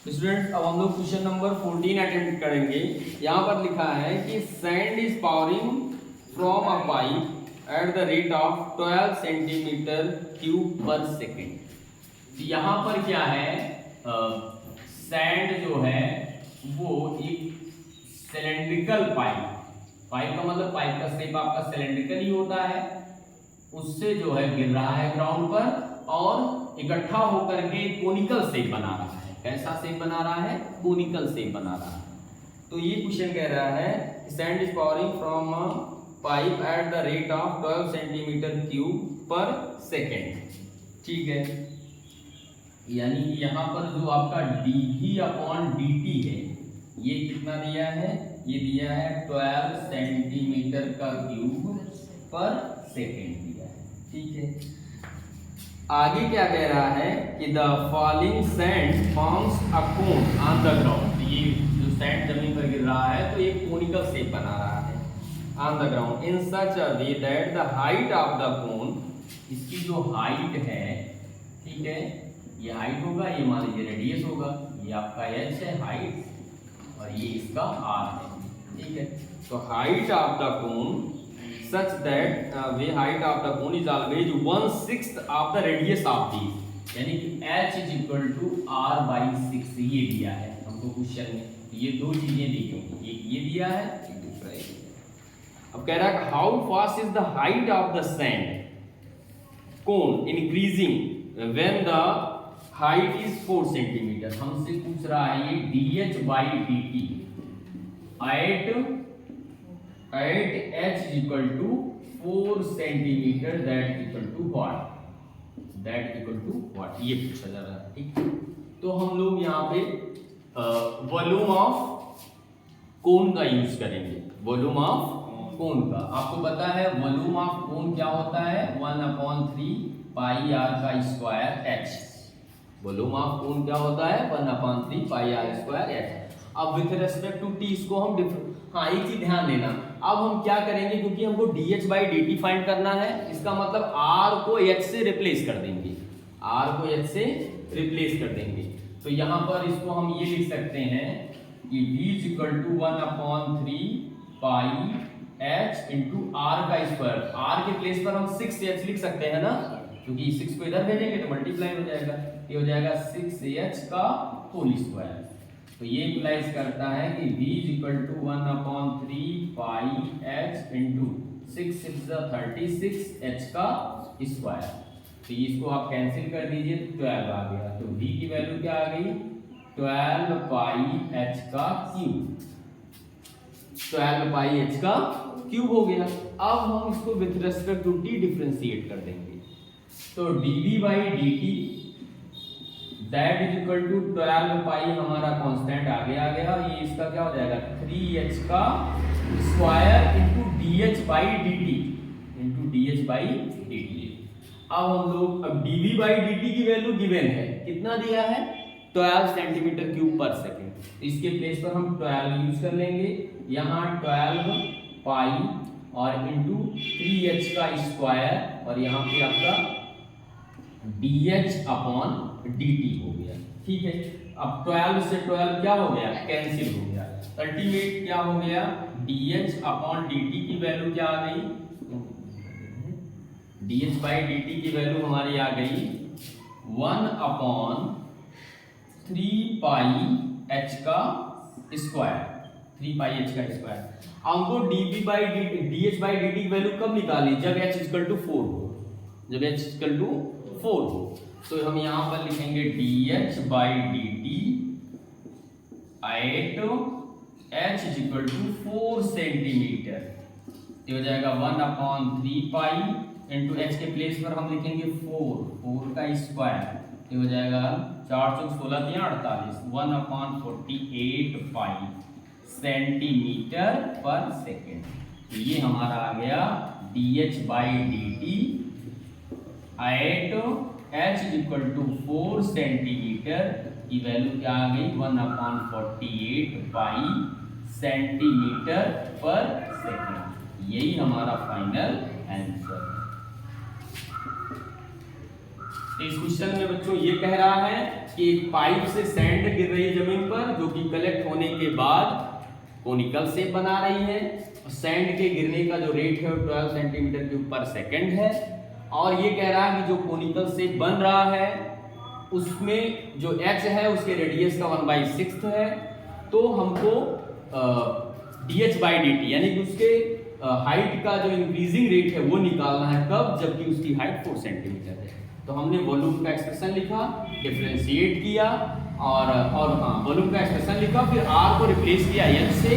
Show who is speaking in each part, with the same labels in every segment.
Speaker 1: Students अब हम लोग क्वेश्चन नंबर 14 अटेम्प्ट करेंगे। यहाँ पर लिखा है कि sand is powering from a pipe at the rate of 12 centimetre cube पर सेकेंड। यहाँ पर क्या है, सैंड जो है वो एक सिलेंड्रिकल पाइप का मतलब पाइप का शेप आपका सिलेंड्रिकल ही होता है, उससे जो है गिर रहा है ग्राउंड पर और इकट्ठा होकर के कोनिकल शेप बना रहा है। कैसा शेप बना रहा है? कोनिकल शेप बना रहा है। तो ये क्वेश्चन कह रहा है sand is powering from a pipe at the rate of 12 centimetre cube पर सेकेंड। ठीक है, यानी कि यहाँ पर जो आपका dV/dt है ये कितना दिया है? ये दिया है 12 सेंटीमीटर का क्यूब पर सेकेंड दिया है। ठीक है, आगे क्या कह रहा है कि the falling sand forms a cone on the ground. ये जो सैंड जमीन पर गिर रहा है तो एक कोनिकल शेप बना रहा है on the ground in such a way that the height of the cone, इसकी जो हाइट है, ठीक है, ये हाइट होगा, ये मान लीजिए रेडियस होगा, ये आपका h है हाइट और ये इसका r है। ठीक है, तो height of the cone such that the height of the cone is always 1/6 of the radius of these, यानी कि h is equal to r/6 ये दिया है हमको क्वेश्चन में। ये दो चीजें दी गई, एक ये दिया है, एक दूसरा ये दिया है। अब कह रहा है how fast is the height of the sand cone increasing when the height is 4 centimetre. हमसे पूछ रहा है ये dH/dt at h is equal to 4 centimetre that equal to what? That equal to what? ये पूछा जा रहा है। ठीक, तो हम लोग यहाँ पे वॉल्यूम ऑफ कोन का यूज करेंगे। वॉल्यूम ऑफ कोन का आपको पता है, वॉल्यूम ऑफ कोन क्या होता है? 1/3 पाई r का square h। Volume of cone क्या होता है? 1/3 पाई r स्क्वायर h। अब विथ रेस्पेक्ट टू t इसको हम एक चीज ध्यान देना, अब हम क्या करेंगे, क्योंकि हमको dH/dt फाइंड करना है, इसका मतलब r को h से रिप्लेस कर देंगे, r को h से रिप्लेस कर देंगे। तो यहाँ पर इसको हम ये लिख सकते हैं कि v is equal to 1/3 pi h into r का स्क्वायर। r के प्लेस पर हम 6h लिख सकते हैं ना, क्योंकि 6 को इधर भेजेंगे तो मल्टीप्लाई हो जाएगा, ये हो जाएगा 6h का होल स्क्वायर। तो ये इम्प्लाइज करता है कि v is equal to 1/3 pi h into 6 6 36 h का स्क्वायर। तो इसको आप कैंसिल कर दीजिए, 12 आ गया। तो v की वैल्यू क्या आ गई? 12 पाई h का क्यूब। 12 पाई h का क्यूब हो गया। अब हम इसको with respect to t differentiate कर देंगे। तो dV/dt that is equal to 12 pi हमारा कांस्टेंट आगे आ गया, ये इसका क्या हो जाएगा? 3h का square into dH/dt into dH/dt। अब हम लोग dV/dt की वैल्यू गिवन है, कितना दिया है? 12 सेंटीमीटर क्यूब पर सेकेंड। इसके प्लेस पर हम 12 यूज कर लेंगे, यहाँ 12 पाई और इंटू 3h का स्क्वायर और यहाँ पे आपका dH/dt हो गया। ठीक है, अब 12 से 12 क्या हो गया? कैंसिल हो गया। अल्टीमेट क्या हो गया? dH/dt की वैल्यू क्या आ गई? dH/dt की वैल्यू हमारी आ गई 1/3 पाई h का स्क्वायर, 3 पाई h का स्क्वायर। हमको dH/dt की वैल्यू कब निकाली? जब h इक्वल टू 4 हो, जब h इक्वल टू 4 हो। तो हम यहाँ पर लिखेंगे dH/dt at h is equal to 4 centimetre. ये हो जाएगा 1/3 पाई इंटू h के प्लेस पर हम लिखेंगे 4 का स्क्वायर, ये हो जाएगा 4 × 16 = 48, 1/48 पाई सेंटीमीटर पर सेकेंड। तो ये हमारा आ गया dH/dt at h is equal to 4 centimetre की वैल्यू क्या आ गई? 1/48 पाई सेंटीमीटर पर सेकेंड। यही हमारा फाइनल आंसर। इस क्वेश्चन में बच्चों ये कह रहा है कि एक पाइप से सैंड गिर रही है जमीन पर, जो कि कलेक्ट होने के बाद कोनिकल शेप बना रही है। सैंड के गिरने का जो रेट है वो 12 सेंटीमीटर क्यूब पर सेकंड है। और ये कह रहा है कि जो कोनिकल शेप बन रहा है उसमें जो h है उसके रेडियस का 1/6 है। तो हमको dh/dt यानी कि उसके हाइट का जो इंक्रीजिंग रेट है वो निकालना है। कब? जबकि उसकी हाइट 4 सेंटीमीटर है। तो हमने वॉल्यूम का एक्सप्रेशन लिखा, डिफरेंशिएट किया और वॉल्यूम का एक्सप्रेशन लिखा, फिर r को रिप्लेस किया h से,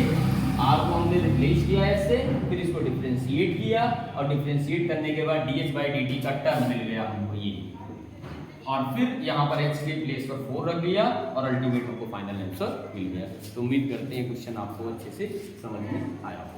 Speaker 1: r को हमने रिप्लेस किया h से, फिर इसको डिफरेंशिएट किया और डिफरेंशिएट करने के बाद dh/dt का टर्म मिल गया हमको ये, और फिर यहाँ पर h के प्लेस पर 4 रख दिया और अल्टीमेट हमको फाइनल आंसर मिल गया। तो उम्मीद करते हैं क्वेश्चन आपको अच्छे से समझ में आया।